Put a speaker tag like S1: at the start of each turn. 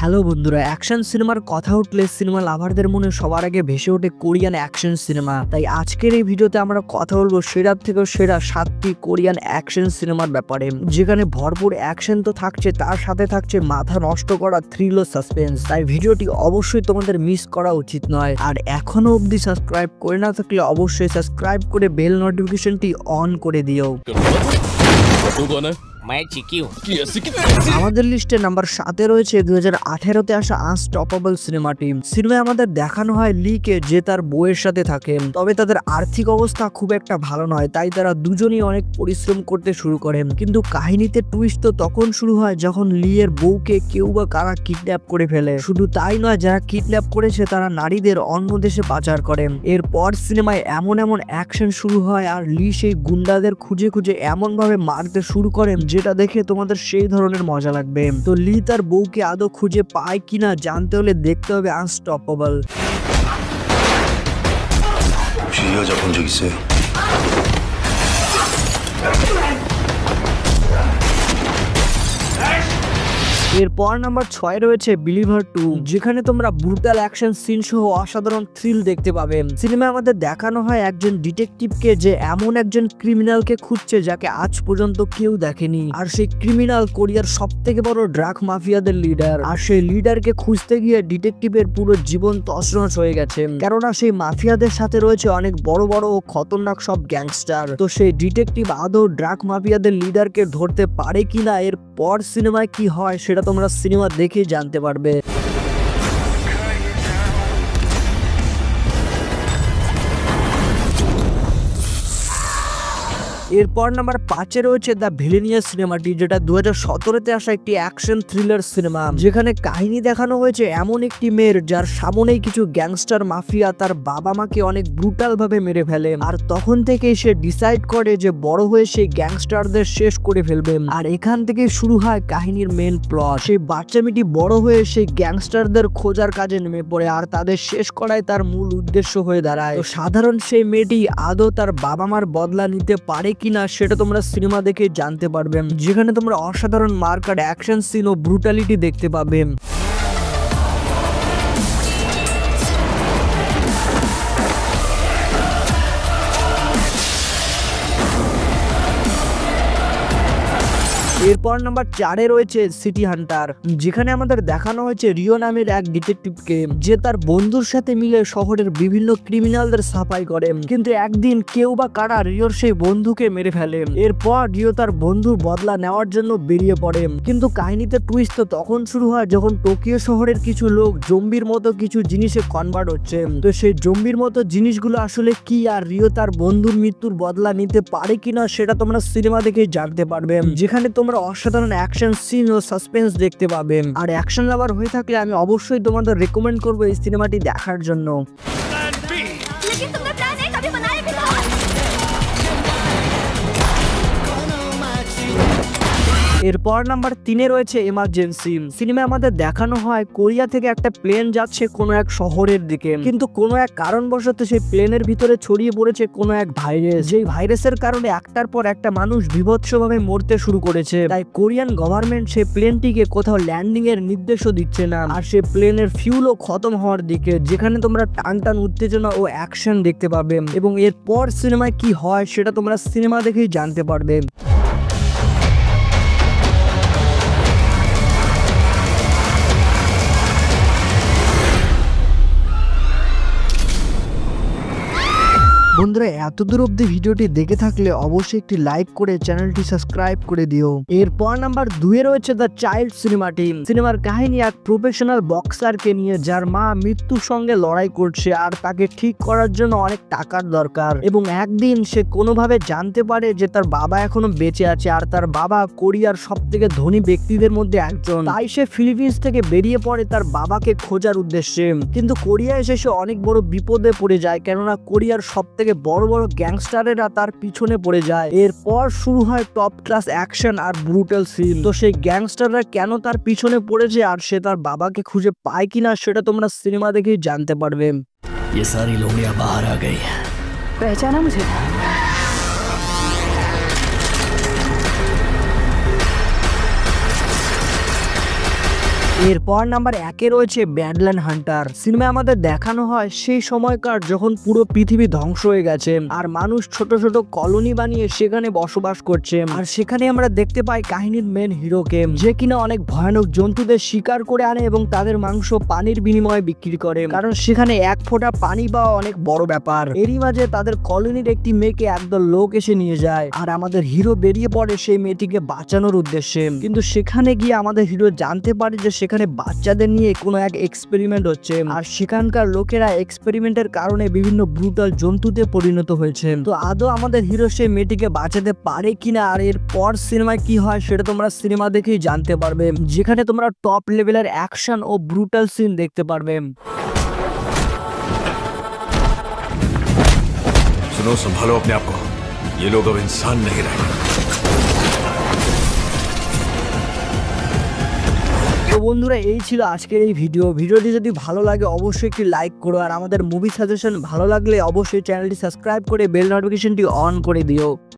S1: Hello বন্ধুরা, action সিনেমার কথা উঠলে সিনেমা লাভারদের মনে সবার আগে ভেসে ওঠে কোরিয়ান অ্যাকশন সিনেমা। তাই আজকের এই ভিডিওতে আমরা কথা বলবো সেরা থেকে সেরা 7টি কোরিয়ান অ্যাকশন সিনেমার ব্যাপারে, যেখানে ভরপুর অ্যাকশন তো থাকছে, তার সাথে থাকছে মাথা নষ্ট করা থ্রিল ও সাসপেন্স। তাই ভিডিওটি অবশ্যই তোমাদের মিস করা উচিত নয়। আর এখনো অবধি সাবস্ক্রাইব করে না থাকলে অবশ্যই সাবস্ক্রাইব করে বেল নোটিফিকেশনটি অন করে দিও। আমাদের লিস্টে নাম্বার 7-এ রয়েছে 2018-তে আসা আনস্টপেবল সিনেমাটি। সিনেমায় আমাদের দেখানো হয় লিকে যে তার বউয়ের সাথে থাকে, তবে তাদের আর্থিক অবস্থা খুব একটা ভালো নয়, তাই তারা দুজনই অনেক পরিশ্রম করতে শুরু করেন। কিন্তু কাহিনীতে টুইস্ট তো তখন শুরু হয় যখন লি এর বউকে কেউ বা কারা কিডন্যাপ করে ফেলে। শুধু তাই নয়, যারা কিডন্যাপ করেছে তারা নারীদের অন্য দেশে পাচার করে। এরপর সিনেমায় এমন অ্যাকশন শুরু হয় আর লি সেই গুন্ডাদের খুঁজে এমন ভাবে মারতে শুরু করেন যেটা দেখে তোমাদের সেই ধরনের মজা লাগবে। তো লি তার বউকে আদৌ খুঁজে পায় কিনা জানতে হলে দেখতে হবে আনস্টপেবল। এরপর নাম্বার 6 রয়েছে বিলিভার 2, যেখানে তোমরা ব্রুটাল অ্যাকশন সিন সহ অসাধারণ থ্রিল দেখতে পাবে। সিনেমায় আমাদের দেখানো হয় একজন ডিটেকটিভকে যে এমন একজন ক্রিমিনালকে খুঁজছে যাকে আজ পর্যন্ত কেউ দেখেনি, আর সেই ক্রিমিনাল কোরিয়ার সবথেকে বড় ড্রাগ মাফিয়াদের লিডার। আর সেই লিডারকে খুঁজতে গিয়ে ডিটেকটিভের পুরো জীবন তছনছ হয়ে গেছে, কেননা সেই মাফিয়াদের সাথে রয়েছে অনেক বড় ও খতরনাক সব গ্যাংস্টার। তো সেই ডিটেকটিভ আদৌ ড্রাগ মাফিয়াদের লিডারকে ধরতে পারে কিনা, এর পর সিনেমায় কি হয় সেটা তোমরা সিনেমা দেখে জানতে পারবে। এরপর নাম্বার 5-এ রয়েছে দ্য ভিলেনিয়াস সিনেমাটি, যেটা 2017-তে আসা একটি অ্যাকশন থ্রিলার সিনেমা, যেখানে কাহিনী দেখানো হয়েছে এমন একটি মেয়ের যার সামনেই কিছু গ্যাংস্টার মাফিয়া তার বাবা মাকে অনেক ব্রুটাল ভাবে মেরে ফেলে। আর তখন থেকেই সে ডিসাইড করে যে বড় হয়ে সেই গ্যাংস্টারদের শেষ করে ফেলবে। আর এখান থেকে শুরু হয় কাহিনীর মেন প্লট। সেই বাচ্চা মেয়েটি বড় হয়ে সেই গ্যাংস্টারদের খোঁজার কাজে নেমে পড়ে আর তাদের শেষ করাই তার মূল উদ্দেশ্য হয়ে দাঁড়ায়। তো সাধারণ সেই মেয়েটি আদৌ তার বাবা মার বদলা নিতে পারে কিনা সেটা তোমরা সিনেমা দেখে জানতে পারবে, যেখানে তোমরা অসাধারণ মার্কার অ্যাকশন সিন ও ব্রুটালিটি দেখতে পাবে। এরপর নাম্বার 4-এ রয়েছে সিটি হান্টার, যেখানে আমাদের দেখানো হয়েছে রিও নামের এক ডিটেকটিভকে যে তার বন্ধুর সাথে মিলে শহরের বিভিন্ন ক্রিমিনালদের সাফাই করে। কিন্তু একদিন কেউ বা কারা রিওর সেই বন্ধুকে মেরে ফেলে। এরপর রিও তার বন্ধুর বদলা নেওয়ার জন্য বেরিয়ে পড়ে। কিন্তু কাহিনীতে টুইস্ট তো তখন শুরু হয় যখন টোকিও শহরের কিছু লোক জম্বির মতো কিছু জিনিসে কনভার্ট হচ্ছে। তো সেই জম্বির মতো জিনিসগুলো আসলে কি, আর রিও তার বন্ধুর মৃত্যুর বদলা নিতে পারে কিনা সেটা তোমরা সিনেমা দেখে জানতে পারবে, যেখানে তোমরা অসাধারণ অ্যাকশন সিন ও সাসপেন্স দেখতে পাবে। আর অ্যাকশন লাভার হয়ে থাকলে আমি অবশ্যই তোমাদের রেকমেন্ড করবো এই সিনেমাটি দেখার জন্য। এরপর নাম্বার 3-এ রয়েছে এমার্জেন্সি। সিনেমায় আমাদের দেখানো হয় কোরিয়া থেকে একটা প্লেন যাচ্ছে কোনো এক শহরের দিকে, কিন্তু কোনো এক কারণবশত সেই প্লেনের ভিতরে ছড়িয়ে পড়েছে কোনো এক ভাইরাস, যেই ভাইরাসের কারণে একটার পর একটা মানুষ বিভৎসভাবে মরতে শুরু করেছে। তাই কোরিয়ান গভর্নমেন্ট সেই প্লেনটিকে কোথাও ল্যান্ডিং এর নির্দেশও দিচ্ছে না, আর সেই প্লেনের ফিউলও খতম হওয়ার দিকে, যেখানে তোমরা টান উত্তেজনা ও অ্যাকশন দেখতে পাবে। এবং এরপর সিনেমায় কি হয় সেটা তোমরা সিনেমা দেখেই জানতে পারবে। বন্ধুরা, এতদূর অব্দি ভিডিওটি দেখে থাকলে অবশ্যই একটি লাইক করে চ্যানেলটি সাবস্ক্রাইব করে দিও। এরপর নাম্বার 2-এ রয়েছে দ্য চাইল্ড সিনেমাটি। সিনেমার কাহিনী এক প্রফেশনাল বক্সারকে নিয়ে যার মা মৃত্যুর সঙ্গে লড়াই করছে আর তাকে ঠিক করার জন্য অনেক টাকার দরকার। এবং একদিন সে কোনোভাবে জানতে পারে যে তার বাবা এখনো বেঁচে আছে, আর তার বাবা কোরিয়ার সবথেকে ধনী ব্যক্তিদের মধ্যে একজন। তাই সে ফিলিপিন্স থেকে বেরিয়ে পড়ে তার বাবাকে খোঁজার উদ্দেশ্যে। কিন্তু কোরিয়ায় এসে সে অনেক বড় বিপদে পড়ে যায়, কেননা কোরিয়ার সবথেকে বড় গ্যাংস্টারেরা তার পিছনে পড়ে যায়। এরপর শুরু হয় টপ ক্লাস অ্যাকশন আর ব্রুটাল সিন। তো সেই গ্যাংস্টাররা কেন তার পিছনে পড়েছে আর সে তার বাবাকে খুঁজে পায় কিনা সেটা তোমরা সিনেমা দেখেই জানতে পারবে। ये सारी लोगों बाहर आ गई, पहचाना मुझे? এরপর নাম্বার 1-এ রয়েছে ব্যাডল্যান্ড হান্টার। সিনেমায় আমাদের দেখানো হয় সেই সময়কার যখন পুরো পৃথিবী ধ্বংস হয়ে গেছে আর মানুষ ছোট ছোট কলোনি বানিয়ে সেখানে বসবাস করছে। আর সেখানে আমরা দেখতে পাই কাহিনীর মেন হিরোকে, যে কিনা অনেক ভয়ানক জন্তুদের শিকার করে আনে এবং তাদের মাংস পানির বিনিময়ে বিক্রি করে, কারণ সেখানে এক ফোঁটা পানি পাওয়া অনেক বড় ব্যাপার। এরই মাঝে তাদের কলোনির একটি মেয়েকে একদল লোক এসে নিয়ে যায় আর আমাদের হিরো বেরিয়ে পড়ে সেই মেয়েটিকে বাঁচানোর উদ্দেশ্যে। কিন্তু সেখানে গিয়ে আমাদের হিরো জানতে পারে যে সেখানে বাচ্চাদের নিয়ে কোনো এক এক্সপেরিমেন্ট হচ্ছে আর সেখানকার লোকেরা এক্সপেরিমেন্টের কারণে বিভিন্ন ব্রুটাল জন্তুতে পরিণত হয়েছে। তো আদৌ আমাদের হিরো সেই মেয়েটিকে বাঁচাতে পারে কিনা আর এরপর সিনেমায় কি হয় সেটা তোমরা সিনেমা দেখেই জানতে পারবে, যেখানে তোমরা টপ লেভেলের অ্যাকশন ও ব্রুটাল সিন দেখতে পারবে।
S2: सुनो, संभालो अपने आप को, ये लोग अब इंसान नहीं रहे।
S1: তো বন্ধুরা, এই ছিল আজকের এই ভিডিওটি যদি ভালো লাগে অবশ্যই একটি লাইক করো আর আমাদের মুভি সাজেশন ভালো লাগলে অবশ্যই চ্যানেলটি সাবস্ক্রাইব করে বেল নোটিফিকেশনটি অন করে দিও।